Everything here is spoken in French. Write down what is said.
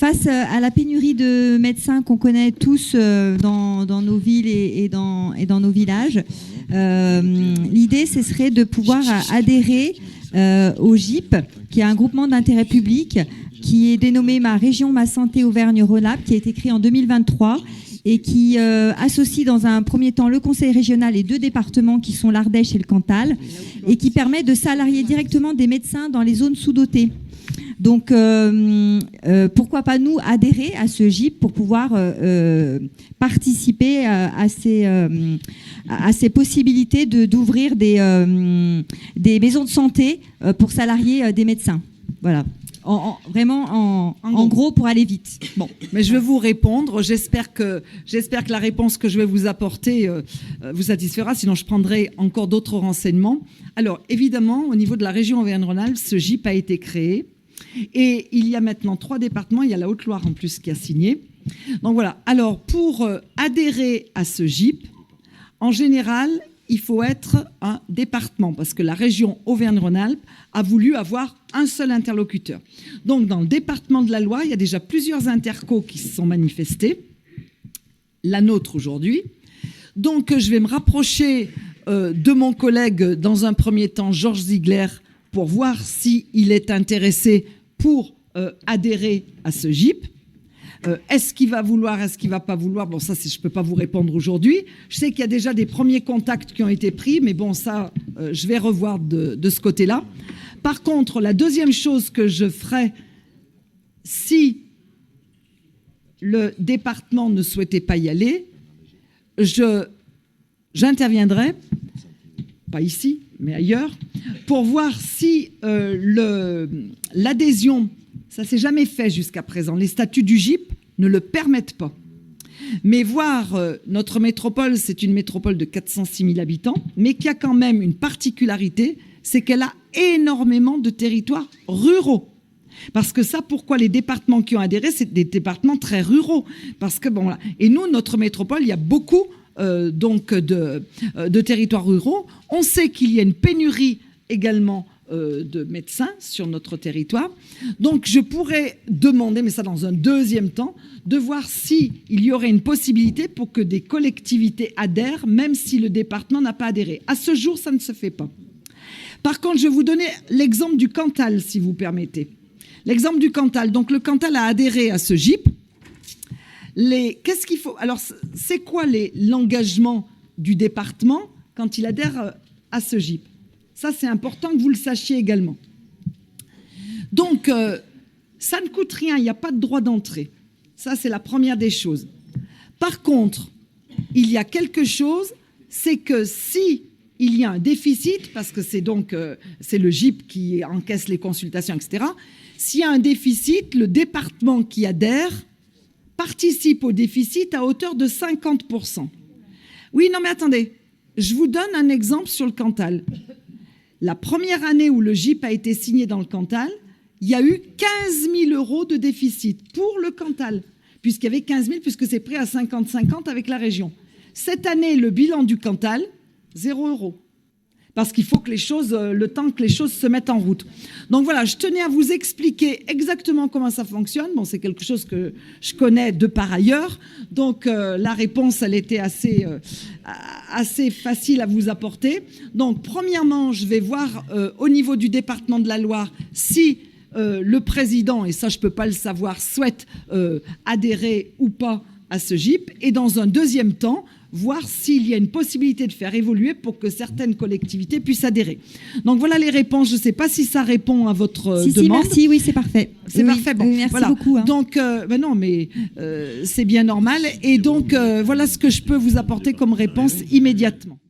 Face à la pénurie de médecins qu'on connaît tous dans nos villes et dans nos villages, l'idée, ce serait de pouvoir adhérer au GIP, qui est un groupement d'intérêt public, qui est dénommé Ma Région, Ma Santé Auvergne-Rhône-Alpes, qui a été créé en 2023 et qui associe dans un premier temps le conseil régional et 2 départements qui sont l'Ardèche et le Cantal, et qui permet de salarier directement des médecins dans les zones sous-dotées. Donc, pourquoi pas nous adhérer à ce GIP pour pouvoir participer à ces possibilités d'ouvrir des maisons de santé pour salarier des médecins. Voilà. En gros, pour aller vite. Bon, mais je vais vous répondre. J'espère que la réponse que je vais vous apporter vous satisfera. Sinon, je prendrai encore d'autres renseignements. Alors, évidemment, au niveau de la région Auvergne-Rhône-Alpes, ce GIP a été créé. Et il y a maintenant 3 départements. Il y a la Haute-Loire en plus qui a signé. Donc voilà. Alors, pour adhérer à ce GIP, en général, il faut être un département parce que la région Auvergne-Rhône-Alpes a voulu avoir un seul interlocuteur. Donc, dans le département de la Loire, il y a déjà plusieurs intercos qui se sont manifestés. La nôtre aujourd'hui. Donc, je vais me rapprocher de mon collègue, dans un premier temps, Georges Ziegler, pour voir s'il est intéressé pour adhérer à ce GIP. Est-ce qu'il va vouloir, est-ce qu'il ne va pas vouloir? Bon, ça, je ne peux pas vous répondre aujourd'hui. Je sais qu'il y a déjà des premiers contacts qui ont été pris, mais bon, ça, je vais revoir de ce côté-là. Par contre, la deuxième chose que je ferai, si le département ne souhaitait pas y aller, j'interviendrai, pas ici, mais ailleurs, pour voir si l'adhésion, ça ne s'est jamais fait jusqu'à présent, les statuts du GIP ne le permettent pas. Mais voir notre métropole, c'est une métropole de 406 000 habitants, mais qui a quand même une particularité, c'est qu'elle a énormément de territoires ruraux. Parce que ça, pourquoi les départements qui ont adhéré, c'est des départements très ruraux. Parce que bon, là, et nous, notre métropole, il y a beaucoup de territoires ruraux. On sait qu'il y a une pénurie également de médecins sur notre territoire. Donc, je pourrais demander, mais ça dans un deuxième temps, de voir s'il y aurait une possibilité pour que des collectivités adhèrent, même si le département n'a pas adhéré. À ce jour, ça ne se fait pas. Par contre, je vais vous donner l'exemple du Cantal, si vous permettez. L'exemple du Cantal. Donc, le Cantal a adhéré à ce GIP. Qu'est-ce qu'il faut? Alors, c'est quoi l'engagement du département quand il adhère à ce GIP? Ça, c'est important que vous le sachiez également. Donc, ça ne coûte rien, il n'y a pas de droit d'entrée. Ça, c'est la première des choses. Par contre, il y a quelque chose, c'est que si il y a un déficit, parce que c'est le GIP qui encaisse les consultations, etc., s'il y a un déficit, le département qui adhère participe au déficit à hauteur de 50%. Oui, non, mais attendez, je vous donne un exemple sur le Cantal. La première année où le GIP a été signé dans le Cantal, il y a eu 15 000 euros de déficit pour le Cantal, puisqu'il y avait 15 000, puisque c'est prêt à 50-50 avec la région. Cette année, le bilan du Cantal, 0 euros. Parce qu'il faut que le temps que les choses se mettent en route. Donc voilà, je tenais à vous expliquer exactement comment ça fonctionne. Bon, c'est quelque chose que je connais de par ailleurs. Donc la réponse, elle était assez facile à vous apporter. Donc premièrement, je vais voir au niveau du département de la Loire si le président, et ça je ne peux pas le savoir, souhaite adhérer ou pas à ce GIP. Et dans un deuxième temps, voir s'il y a une possibilité de faire évoluer pour que certaines collectivités puissent adhérer. Donc voilà les réponses. Je ne sais pas si ça répond à votre demande. Si, merci, oui, c'est parfait. C'est parfait. Bon, merci voilà. beaucoup. Hein. Donc, non, mais c'est bien normal. Et donc, voilà ce que je peux vous apporter comme réponse immédiatement.